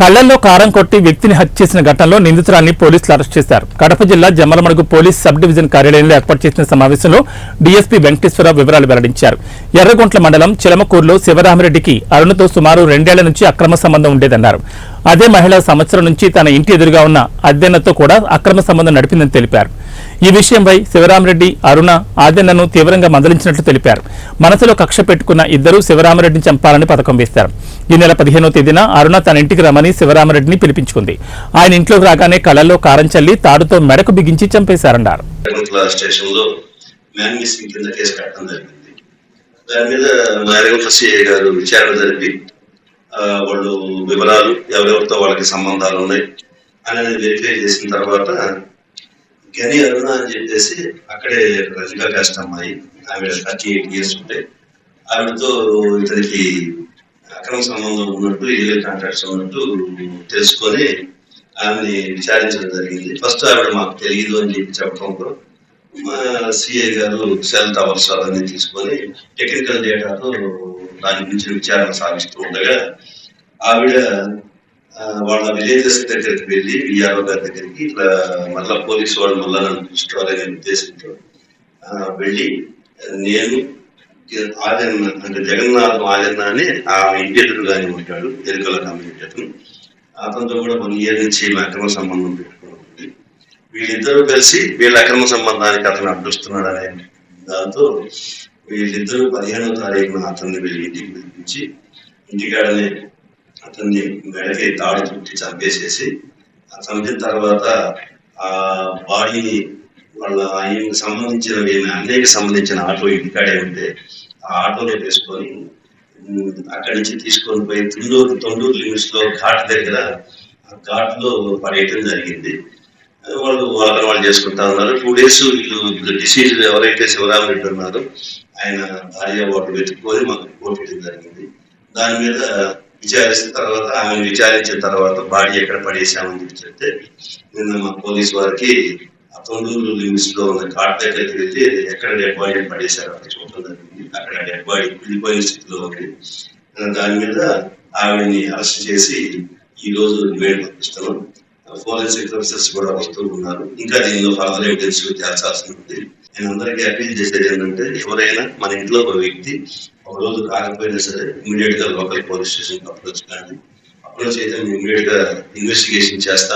కళ్లల్లో కారం కొట్టి వ్యక్తిని హత్య చేసిన ఘటనలో నిందితురాన్ని పోలీసులు అరెస్ట్ చేశారు. కడప జిల్లా జమ్మలమడుగు పోలీస్ సబ్ డివిజన్ కార్యాలయంలో ఏర్పాటు చేసిన సమావేశంలో డీఎస్పీ వెంకటేశ్వరరావు వివరాలు వెల్లడించారు. ఎర్రగుంట్ల మండలం చిలమకూరులో శివరామిరెడ్డికి అరుణతో సుమారు 2 ఏళ్ల నుంచి అక్రమ సంబంధం ఉండేదన్నారు. అదే మహిళ సంవత్సరం నుంచి తన ఇంటి ఎదురుగా ఉన్న అద్దెన్నతో కూడా అక్రమ సంబంధం నడిపిందని తెలిపారు. ఈ విషయంపై శివరామిరెడ్డి అరుణ ఆదెన్నను తీవ్రంగా మందలించినట్లు తెలిపారు. మనసులో కక్ష పెట్టుకున్న ఇద్దరు శివరామిరెడ్డిని చంపాలని పథకం వేశారు. ఈ నెల 15వ తేదీన అరుణ తన ఇంటికి రమ్మని శివరామిరెడ్డిని పిలిపించుకుంది. ఆయన ఇంట్లోకి రాగానే కళ్ళల్లో కారం చల్లి తాడుతో మెడకు బిగించి చంపేశారన్నారు. వాళ్ళు వివరాలు ఎవరెవరితో వాళ్ళకి సంబంధాలు ఉన్నాయి అనేది వెరిఫై చేసిన తర్వాత గని అరుణ అని చెప్పేసి అక్కడే రజికా కాస్ట్ అమ్మాయి, ఆమె 38 years ఉంటాయి. ఆవిడతో ఇతనికి అక్రమ సంబంధం ఉన్నట్టు, ఇల్లీగల్ కాంట్రాక్ట్స్ ఉన్నట్టు తెలుసుకొని ఆమెని విచారించడం జరిగింది. ఫస్ట్ ఆవిడ మాకు తెలియదు అని చెప్పి చెప్పడంతో మా సిఐ గారు సెల్ టవర్స్ అవన్నీ తీసుకొని టెక్నికల్ డేటాతో దాని గురించి విచారణ సాగిస్తూ ఉండగా ఆవిడ వాళ్ళ విలేజెస్ దగ్గరికి వెళ్ళి విఆర్ఓ గారి దగ్గరికి ఇట్లా మళ్ళా పోలీసు వాళ్ళు మళ్ళా నన్ను చూసుకోవాలనే ఉద్దేశంతో వెళ్ళి నేను ఆదరణ అంటే జగన్నాథం ఆదరణ అని ఆ ఇంటి ఎదురుగానే ఉంటాడు, ఎరుకల కమ్యూనిటీ అతను. అతనితో కూడా 1 year నుంచి అక్రమ సంబంధం పెట్టుకుని వీళ్ళిద్దరూ కలిసి వీళ్ళ అక్రమ సంబంధానికి అతను అడ్డుస్తున్నాడు అనే దాంతో వీళ్ళిద్దరూ 15వ తారీఖున అతన్ని వీళ్ళ ఇంటికి పిలిపించి ఇంటికాడనే అతన్ని మెడకి తాడు చుట్టి చంపేసేసి చంపిన తర్వాత ఆ బాడీని వాళ్ళ ఆయనకు సంబంధించిన అన్నయ్యకి సంబంధించిన ఆటో ఇంటికాడే ఉంటే ఆ ఆటోలో వేసుకొని అక్కడి నుంచి తీసుకొని పోయి తొండూరు లిమిట్స్ లో ఘాట్ దగ్గర ఘాట్ లో పడేయటం జరిగింది. వాళ్ళు చేసుకుంటా ఉన్నారు. 2 days వీళ్ళు డిసీజ్ ఎవరైతే శివరామిరెడ్డి ఉన్నారో ఆయన భార్య వాళ్ళు వెతుక్కొని మాకు రిపోర్ట్ ఇవ్వడం జరిగింది. దాని మీద విచారిస్తున్న తర్వాత ఆమెను విచారించిన తర్వాత బాడీ ఎక్కడ పడేసామని చెప్పి చెప్తే నిన్న మా పోలీసు వారికి ఆ తొండూరు లిమిట్స్ లో ఉన్న ఘాట్ దగ్గరికి వెళ్ళి ఎక్కడ డెడ్ బాడీ పడేశారో అక్కడ చూడటం జరిగింది. అక్కడ డెడ్ బాడీ వెళ్ళిపోయిన స్థితిలో ఉంది. దాని మీద ఆవిడని అరెస్ట్ చేసి ఈ రోజు రిమాండ్ పంపిస్తున్నాం. ఫోరెన్సిక్ ఆఫీసర్స్ కూడా వస్తూ ఉన్నారు. ఇంకా దీనిలో ఫర్దర్ ఎవిడెన్స్ చేర్చాల్సి ఉంది. నేను అందరికీ అపీల్ చేసేది ఏంటంటే ఎవరైనా మన ఇంట్లో ఒక వ్యక్తి ఒక రోజు కాకపోయినా సరే ఇమీడియట్ గా లోకల్ పోలీస్ స్టేషన్ అప్రోచ్ కానీ అప్రోచ్ అయితే ఇమీడియట్ గా ఇన్వెస్టిగేషన్ చేస్తాం.